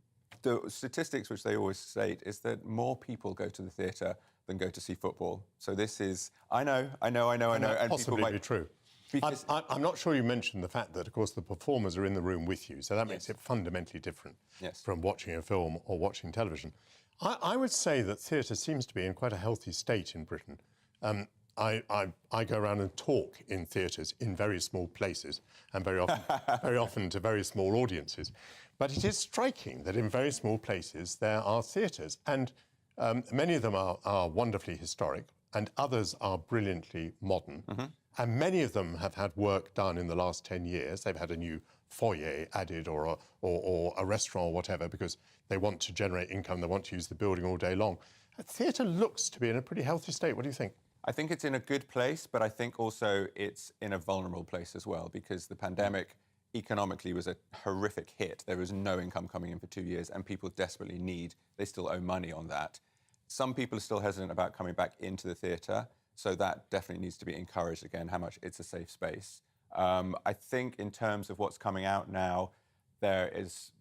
the statistics which they always state is that more people go to the theatre than go to see football. So this is, I know. And possibly people might be true. Because I'm not sure you mentioned the fact that, of course, the performers are in the room with you, so that makes it fundamentally different from watching a film or watching television. I would say that theatre seems to be in quite a healthy state in Britain. I go around and talk in theatres in very small places and very often to very small audiences. But it is striking that in very small places there are theatres, and many of them are wonderfully historic, and others are brilliantly modern. And many of them have had work done in the last 10 years. They've had a new foyer added or a restaurant or whatever because they want to generate income, they want to use the building all day long. Theatre looks to be in a pretty healthy state. What do you think? I think it's in a good place, but I think also it's in a vulnerable place as well because the pandemic economically was a horrific hit. There was no income coming in for 2 years and people desperately they still owe money on that. Some people are still hesitant about coming back into the theatre, so that definitely needs to be encouraged again, how much it's a safe space. I think in terms of what's coming out now, there's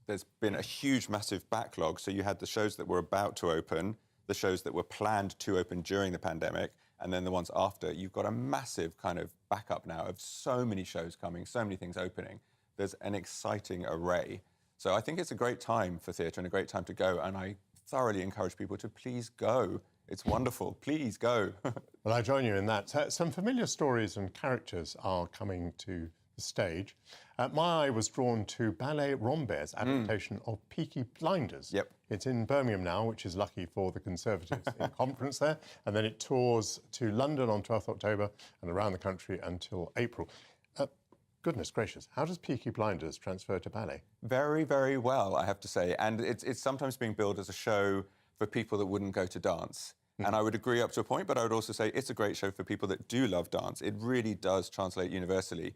been a huge, massive backlog. So you had the shows that were about to open, the shows that were planned to open during the pandemic, and then the ones after. You've got a massive kind of backup now of so many shows coming, so many things opening. There's an exciting array. So I think it's a great time for theatre and a great time to go, and I thoroughly encourage people to please go. It's wonderful. Please go. Well, I join you in that. Some familiar stories and characters are coming to the stage. My eye was drawn to Ballet Rombert's adaptation of Peaky Blinders. Yep. It's in Birmingham now, which is lucky for the Conservatives in conference there. And then it tours to London on 12th October and around the country until April. Goodness gracious, how does Peaky Blinders transfer to ballet? Very, very well, I have to say. And it's sometimes being billed as a show for people that wouldn't go to dance. And I would agree up to a point, but I would also say it's a great show for people that do love dance. It really does translate universally.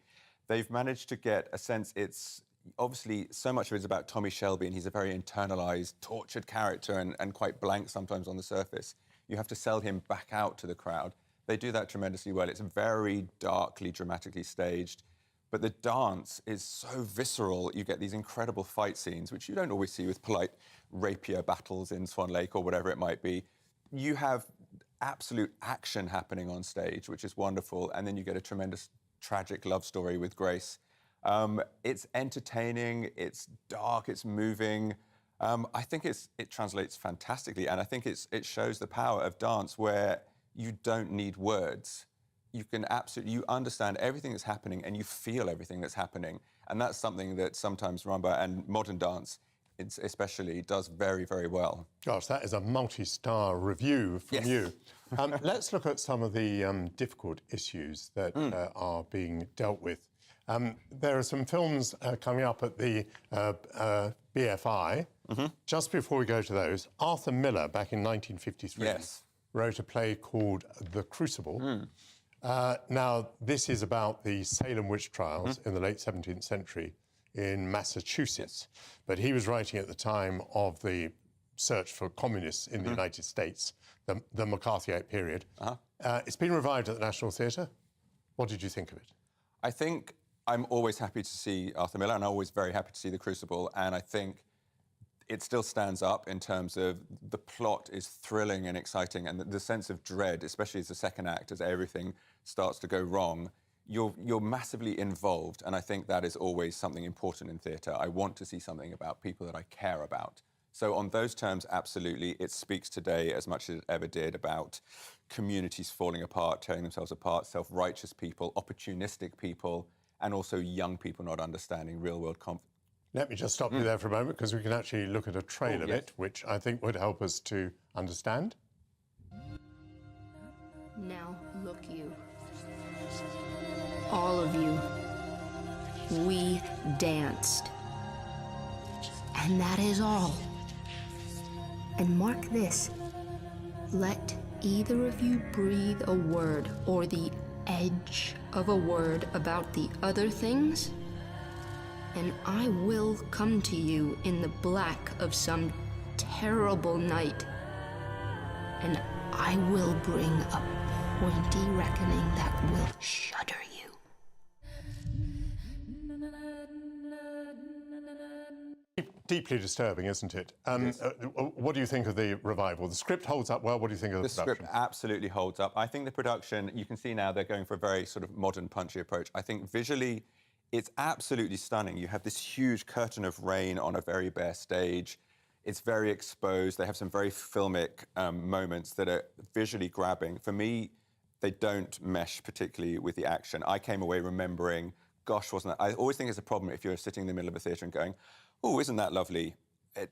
They've managed to get a sense, it's obviously so much of it is about Tommy Shelby, and he's a very internalized, tortured character and quite blank sometimes on the surface. You have to sell him back out to the crowd. They do that tremendously well. It's very darkly, dramatically staged. But the dance is so visceral. You get these incredible fight scenes, which you don't always see with polite rapier battles in Swan Lake or whatever it might be. You have absolute action happening on stage, which is wonderful. And then you get a tremendous tragic love story with Grace. It's entertaining, it's dark, it's moving. I think it translates fantastically. And I think it shows the power of dance where you don't need words. You can you understand everything that's happening and you feel everything that's happening. And that's something that sometimes rumba and modern dance especially does very, very well. Gosh, that is a multi-star review from you. Let's look at some of the difficult issues that are being dealt with. There are some films coming up at the BFI, Just before we go to those, Arthur Miller, back in 1953, wrote a play called The Crucible. Now, this is about the Salem witch trials in the late 17th century in Massachusetts. But he was writing at the time of the search for communists in the United States, the McCarthyite period. It's been revived at the National Theatre. What did you think of it? I think I'm always happy to see Arthur Miller, and I'm always very happy to see The Crucible, and I think it still stands up in terms of the plot is thrilling and exciting, and the sense of dread, especially as the second act, as everything starts to go wrong, you're massively involved, and I think that is always something important in theatre. I want to see something about people that I care about. So on those terms, absolutely, it speaks today as much as it ever did about communities falling apart, tearing themselves apart, self-righteous people, opportunistic people, and also young people not understanding real-world conflict. Let me just stop you there for a moment, because we can actually look at a trail of it, which I think would help us to understand. Now, look you. All of you. We danced. And that is all. And mark this. Let either of you breathe a word or the edge of a word about the other things, and I will come to you in the black of some terrible night, and I will bring a pointy reckoning that will shudder you. Deeply disturbing, isn't it? What do you think of the revival? The script holds up well. What do you think of the production? The script absolutely holds up. I think the production, you can see now they're going for a very sort of modern, punchy approach. I think visually, it's absolutely stunning. You have this huge curtain of rain on a very bare stage. It's very exposed. They have some very filmic moments that are visually grabbing. For me, they don't mesh particularly with the action. I came away remembering, gosh, wasn't that... I always think it's a problem if you're sitting in the middle of a theatre and going, oh, isn't that lovely?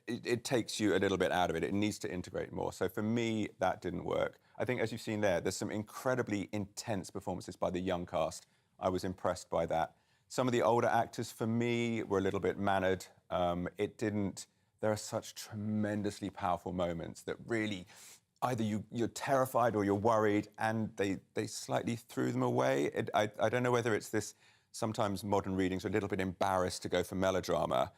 It takes you a little bit out of it. It needs to integrate more. So for me, that didn't work. I think, as you've seen there's some incredibly intense performances by the young cast. I was impressed by that. Some of the older actors, for me, were a little bit mannered. There are such tremendously powerful moments that really, either you're terrified or you're worried, and they slightly threw them away. I don't know whether it's this, sometimes modern readings are a little bit embarrassed to go for melodrama.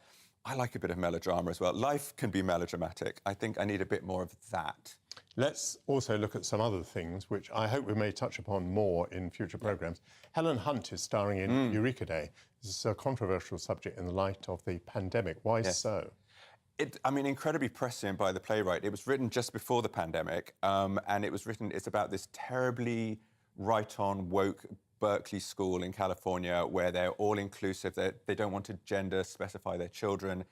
I like a bit of melodrama as well. Life can be melodramatic. I think I need a bit more of that. Let's also look at some other things, which I hope we may touch upon more in future programmes. Helen Hunt is starring in Eureka Day. This is a controversial subject in the light of the pandemic. Why so? Incredibly prescient by the playwright. It was written just before the pandemic, and it's about this terribly right-on, woke Berkeley school in California where they're all-inclusive. They don't want to gender specify their children.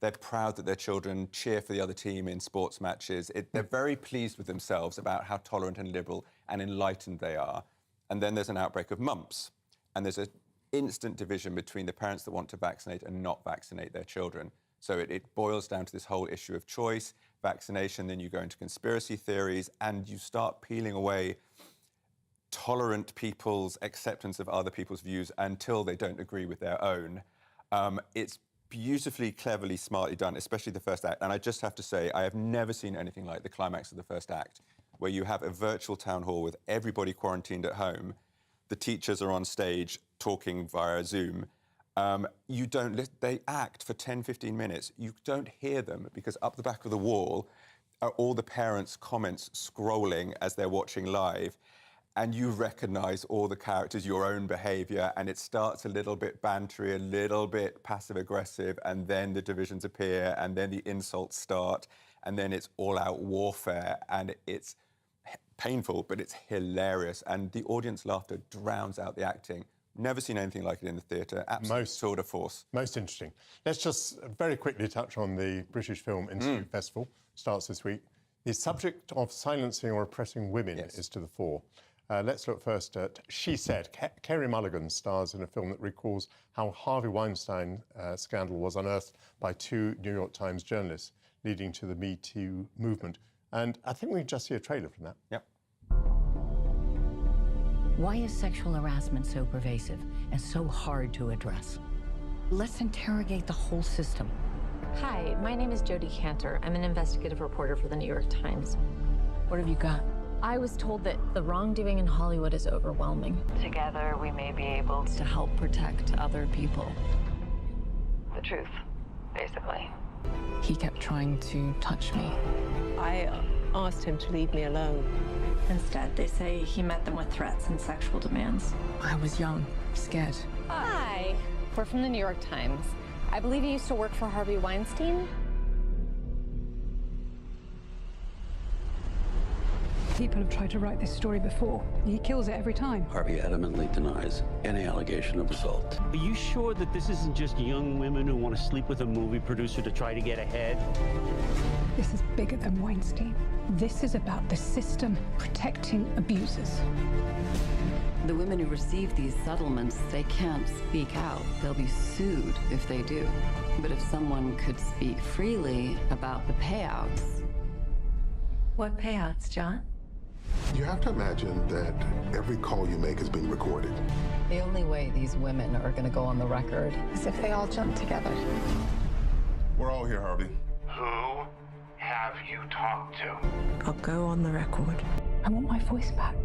They're proud that their children cheer for the other team in sports matches. They're very pleased with themselves about how tolerant and liberal and enlightened they are. And then there's an outbreak of mumps. And there's an instant division between the parents that want to vaccinate and not vaccinate their children. So it boils down to this whole issue of choice, vaccination, then you go into conspiracy theories, and you start peeling away tolerant people's acceptance of other people's views until they don't agree with their own. It's beautifully, cleverly, smartly done, especially the first act. And I just have to say, I have never seen anything like the climax of the first act, where you have a virtual town hall with everybody quarantined at home. The teachers are on stage talking via Zoom. They act for 10, 15 minutes. You don't hear them because up the back of the wall are all the parents' comments scrolling as they're watching live. And you recognise all the characters, your own behaviour, and it starts a little bit bantery, a little bit passive-aggressive, and then the divisions appear, and then the insults start, and then it's all-out warfare, and it's painful, but it's hilarious, and the audience laughter drowns out the acting. Never seen anything like it in the theatre. Absolute tour de force. Most interesting. Let's just very quickly touch on the British Film Institute Festival. Starts this week. The subject of silencing or oppressing women is to the fore. Let's look first at She Said. Carey Mulligan stars in a film that recalls how Harvey Weinstein scandal was unearthed by two New York Times journalists, leading to the Me Too movement. And I think we can just see a trailer from that. Yep. Why is sexual harassment so pervasive and so hard to address? Let's interrogate the whole system. Hi, my name is Jodie Cantor. I'm an investigative reporter for the New York Times. What have you got? I was told that the wrongdoing in Hollywood is overwhelming. Together, we may be able to help protect other people. The truth, basically. He kept trying to touch me. I asked him to leave me alone. Instead, they say he met them with threats and sexual demands. I was young, scared. Hi, we're from the New York Times. I believe you used to work for Harvey Weinstein. People have tried to write this story before. He kills it every time. Harvey adamantly denies any allegation of assault. Are you sure that this isn't just young women who want to sleep with a movie producer to try to get ahead? This is bigger than Weinstein. This is about the system protecting abusers. The women who receive these settlements, they can't speak out. They'll be sued if they do. But if someone could speak freely about the payouts... What payouts, John? You have to imagine that every call you make is being recorded. The only way these women are going to go on the record is if they all jump together. We're all here, Harvey. Who have you talked to? I'll go on the record. I want my voice back.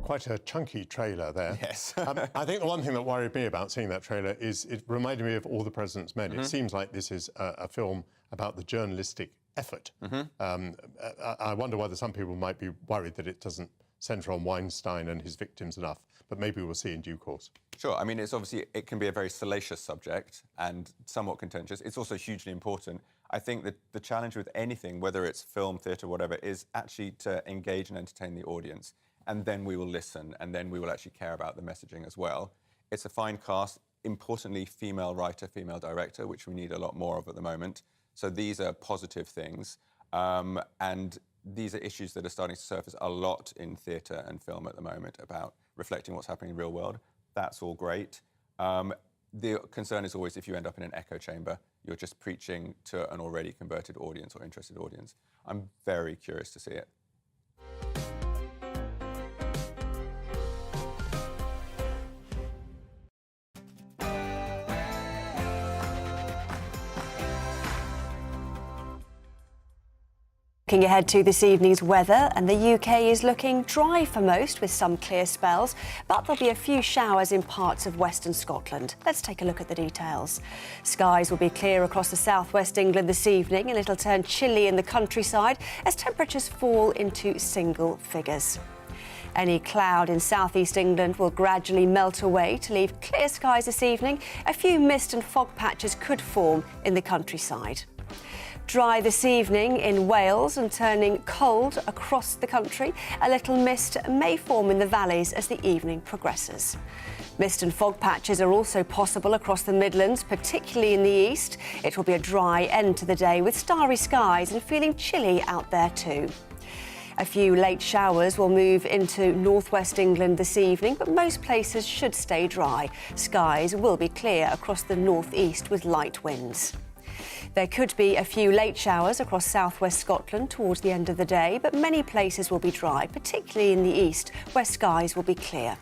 Quite a chunky trailer there. Yes. I think the one thing that worried me about seeing that trailer is it reminded me of All the President's Men. It seems like this is a film about the journalistic effort. I wonder whether some people might be worried that it doesn't centre on Weinstein and his victims enough, but maybe we'll see in due course. Sure. I mean, it's obviously, it can be a very salacious subject and somewhat contentious. It's also hugely important. I think that the challenge with anything, whether it's film, theatre, whatever, is actually to engage and entertain the audience. And then we will listen, and then we will actually care about the messaging as well. It's a fine cast, importantly, female writer, female director, which we need a lot more of at the moment. So these are positive things. And these are issues that are starting to surface a lot in theatre and film at the moment about reflecting what's happening in the real world. That's all great. The concern is always if you end up in an echo chamber, you're just preaching to an already converted audience or interested audience. I'm very curious to see it. Looking ahead to this evening's weather, and the UK is looking dry for most with some clear spells, but there'll be a few showers in parts of western Scotland. Let's take a look at the details. Skies will be clear across the southwest England this evening, and it'll turn chilly in the countryside as temperatures fall into single figures. Any cloud in southeast England will gradually melt away to leave clear skies this evening. A few mist and fog patches could form in the countryside. Dry this evening in Wales and turning cold across the country. A little mist may form in the valleys as the evening progresses. Mist and fog patches are also possible across the Midlands, particularly in the east. It will be a dry end to the day with starry skies and feeling chilly out there too. A few late showers will move into northwest England this evening, but most places should stay dry. Skies will be clear across the northeast with light winds. There could be a few late showers across southwest Scotland towards the end of the day, but many places will be dry, particularly in the east, where skies will be clear.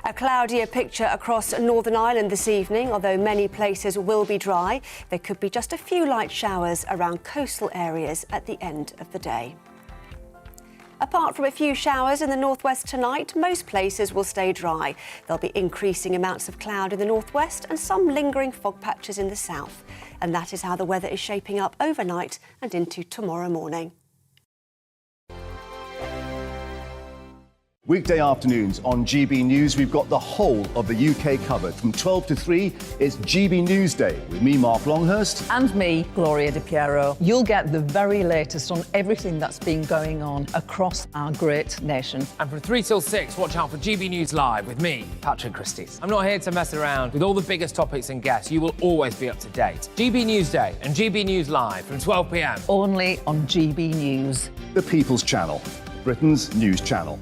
A cloudier picture across Northern Ireland this evening, although many places will be dry. There could be just a few light showers around coastal areas at the end of the day. Apart from a few showers in the northwest tonight, most places will stay dry. There'll be increasing amounts of cloud in the northwest and some lingering fog patches in the south. And that is how the weather is shaping up overnight and into tomorrow morning. Weekday afternoons on GB News, we've got the whole of the UK covered. From 12 to 3, it's GB News Day with me, Mark Longhurst. And me, Gloria Di Piero. You'll get the very latest on everything that's been going on across our great nation. And from 3 till 6, watch out for GB News Live with me, Patrick Christys. I'm not here to mess around. With all the biggest topics and guests, you will always be up to date. GB News Day and GB News Live from 12 p.m. Only on GB News. The People's Channel, Britain's news channel.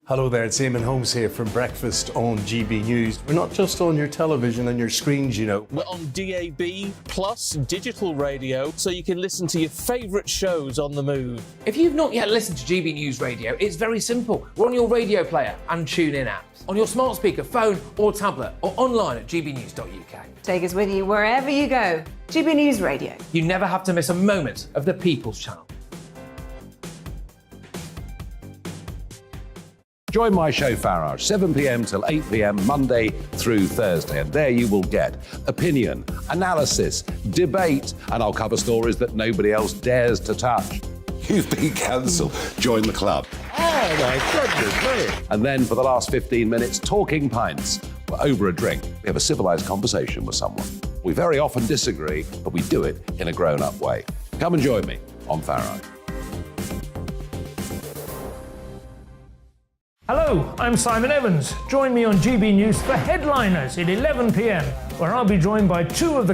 Hello there, it's Eamon Holmes here from Breakfast on GB News. We're not just on your television and your screens, you know. We're on DAB plus digital radio, so you can listen to your favourite shows on the move. If you've not yet listened to GB News Radio, it's very simple. We're on your radio player and TuneIn apps, on your smart speaker, phone or tablet, or online at gbnews.uk. Take us with you wherever you go. GB News Radio. You never have to miss a moment of the People's Channel. Join my show Farage, 7 p.m. till 8 p.m. Monday through Thursday, and there you will get opinion, analysis, debate, and I'll cover stories that nobody else dares to touch. You've been cancelled. Join the club. Oh my goodness me. And then for the last 15 minutes, talking pints. We're over a drink. We have a civilised conversation with someone. We very often disagree, but we do it in a grown-up way. Come and join me on Farage. Hello, I'm Simon Evans. Join me on GB News for Headliners at 11 p.m, where I'll be joined by two of the